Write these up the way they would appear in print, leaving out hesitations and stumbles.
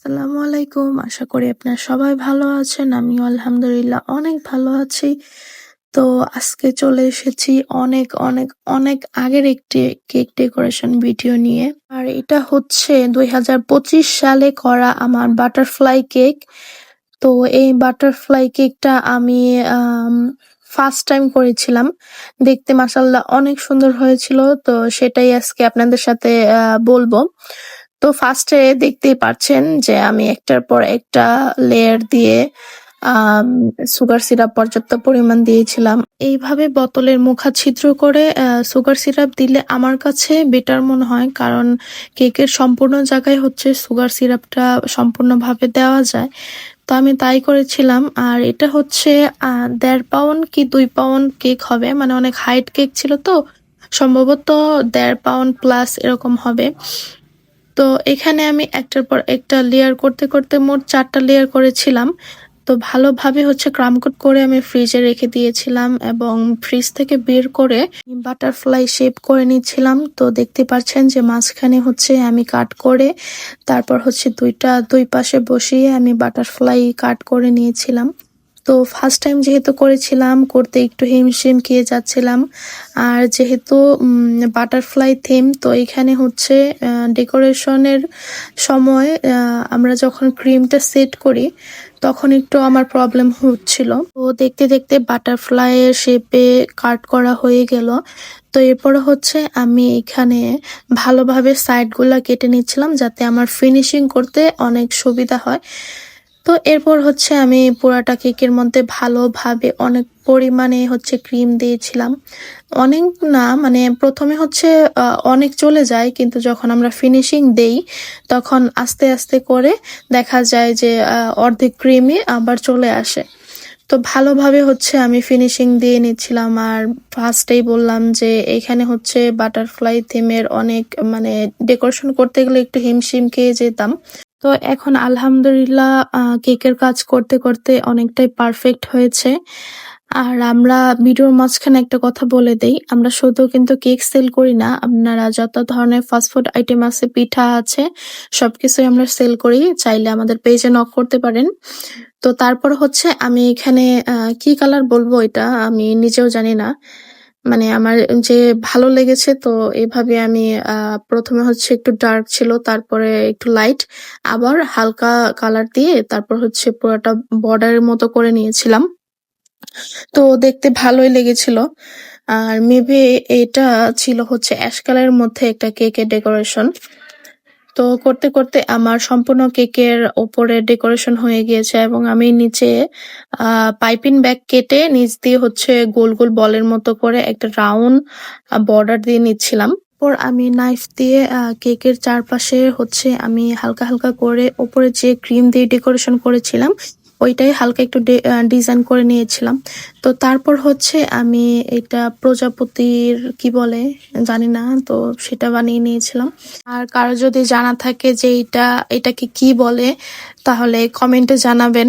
আসসালামু আলাইকুম। আশা করি আপনারা সবাই ভালো আছেন। আমিও আলহামদুলিল্লাহ অনেক ভালো আছি। তো আজকে চলে এসেছি অনেক, অনেক, অনেক আগের একটি কেক ডেকোরেশন ভিডিও নিয়ে। আর এটা হচ্ছে 2025 সালে করা আমার বাটারফ্লাই কেক। তো এই বাটারফ্লাই কেকটা আমি আম ফার্স্ট টাইম করেছিলাম। দেখতে মাশাআল্লাহ অনেক সুন্দর হয়েছিল। তো সেটাই আজকে আপনাদের সাথে বলবো। তো ফার্স্টে দেখতেই পারছেন যে আমি একটার পর একটা লেয়ার দিয়ে আম সুগার সিরাপ পর্যাপ্ত পরিমাণ দিয়েছিলাম। এইভাবে বোতলের মুখা ছিদ্র করে সুগার সিরাপ দিলে আমার কাছে বেটার মনে হয়। কারণ কেকের সম্পূর্ণ জায়গায় হচ্ছে সুগার সিরাপটা সম্পূর্ণভাবে দেওয়া যায়। তো আমি তাই করেছিলাম। আর এটা হচ্ছে ১.৫ পাউন্ড কি ২ পাউন্ড কেক হবে। মানে অনেক হাইট কেক ছিল তো। সম্ভবত ১.৫ পাউন্ড প্লাস এরকম হবে। তো এখানে আমি একটার পর একটা লেয়ার করতে, করতে মোট ৪ টা লেয়ার করেছিলাম। তো ভালোভাবে হচ্ছে ক্রাম কোট করে আমি ফ্রিজে রেখে দিয়েছিলাম এবং ফ্রিজ থেকে বের করে বাটারফ্লাই শেপ করে নিচ্ছিলাম। তো দেখতে পাচ্ছেন যে মাঝখানে হচ্ছে আমি কাট করে তারপর হচ্ছে ২ পাশে বসিয়ে আমি বাটারফ্লাই কাট করে নিয়েছিলাম। তো ফার্স্ট টাইম যেহেতু করেছিলাম, করতে একটু হিমশিম খেয়ে যাচ্ছিলাম। আর যেহেতু বাটারফ্লাই থিম, তো এখানে হচ্ছে ডেকোরেশনের সময় আমরা যখন ক্রিমটা সেট করি, তখন একটু আমার প্রবলেম হচ্ছিল। তো দেখতে, দেখতে বাটারফ্লাই এর শেপে কাট করা হয়ে গেল। তো এরপরে হচ্ছে আমি এখানে ভালোভাবে সাইডগুলা কেটে নিচ্ছিলাম যাতে আমার ফিনিশিং করতে অনেক সুবিধা হয়। তো এরপর হচ্ছে আমি পুরাটা কেকের মধ্যে ভালোভাবে অনেক পরিমাণে হচ্ছে ক্রিম দিয়েছিলাম। অনেক না, মানে ১ম এ হচ্ছে অনেক চলে যায়, কিন্তু যখন আমরা ফিনিশিং দেই তখন আস্তে, আস্তে করে দেখা যায় যে অর্ধেক ক্রিমই আবার চলে আসে। তো ভালোভাবে হচ্ছে আমি ফিনিশিং দিয়ে নিচ্ছিলাম। আর ফার্স্টেই বললাম যে এখানে হচ্ছে বাটারফ্লাই থিমের অনেক মানে ডেকোরেশন করতে গেলে একটু হিমশিম খেয়ে যেতাম। তো এখন আলহামদুলিল্লাহ কেকের কাজ করতে, করতে অনেকটাই পারফেক্ট হয়েছে। আর আমরা ভিডিওর মাঝখানে একটা কথা বলে দেই, আমরা শুধু কিন্তু কেক সেল করি না। আপনারা যত ধরনের ফাস্ট ফুড আইটেম আছে, পিঠা আছে, সবকিছুই আমরা সেল করি। চাইলে আমাদের পেজে নক করতে পারেন। তো তারপর হচ্ছে আমি এখানে কি কালার বলবো এটা আমি নিজেও জানি না। মানে আমার যে ভালো লেগেছে, তো এভাবে আমি ১ম এ হচ্ছে একটু ডার্ক ছিল, তারপরে একটু লাইট, আবার হালকা কালার দিয়ে তারপর হচ্ছে পুরাটা বর্ডারের মতো করে নিয়েছিলাম। তো দেখতে ভালোই লেগেছিল। আর মেবি এটা ছিল হচ্ছে অ্যাশ কালারের মধ্যে একটা কেকের ডেকোরেশন। তো করতে, করতে আমার সম্পূর্ণ কেকের উপরে ডেকোরেশন হয়ে গিয়েছে এবং আমি নিচে পাইপিং ব্যাগ কেটে নিচ দিয়ে হচ্ছে গোল, গোল বলের মতো করে একটা রাউন্ড বর্ডার দিয়ে নিচ্ছিলাম। এরপর আমি নাইফ দিয়ে কেকের চারপাশে হচ্ছে আমি হালকা, হালকা করে উপরে যে ক্রিম দিয়ে ডেকোরেশন করেছিলাম, ওইটাই হালকা একটু ডিজাইন করে নিয়েছিলাম। তো তারপর হচ্ছে আমি এটা প্রজাপতির কি বলে জানি না, তো সেটা বানিয়ে নিয়েছিলাম। আর কারো যদি জানা থাকে যে এটাকে কি বলে, তাহলে কমেন্টে জানাবেন।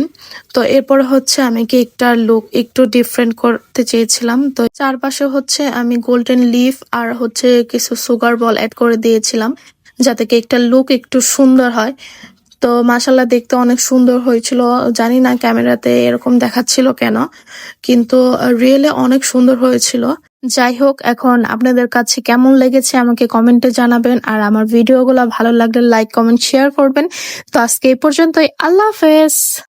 তো এরপর হচ্ছে আমি কেকটার লুক একটু ডিফারেন্ট করতে চেয়েছিলাম। তো চারপাশে হচ্ছে আমি গোল্ডেন লিফ আর হচ্ছে কিছু সুগার বল অ্যাড করে দিয়েছিলাম যাতে কেকটার লুক একটু সুন্দর হয়। তো মাশাআল্লাহ দেখতে অনেক সুন্দর হয়েছিল। জানি না ক্যামেরাতে এরকম দেখাচ্ছিল কেন, কিন্তু রিয়েলে অনেক সুন্দর হয়েছিল। যাই হোক, এখন আপনাদের কাছে কেমন লেগেছে আমাকে কমেন্টে জানাবেন। আর আমার ভিডিওগুলো ভালো লাগলে লাইক, কমেন্ট, শেয়ার করবেন। তো আজকে এই পর্যন্তই। আল্লাহ হাফেজ।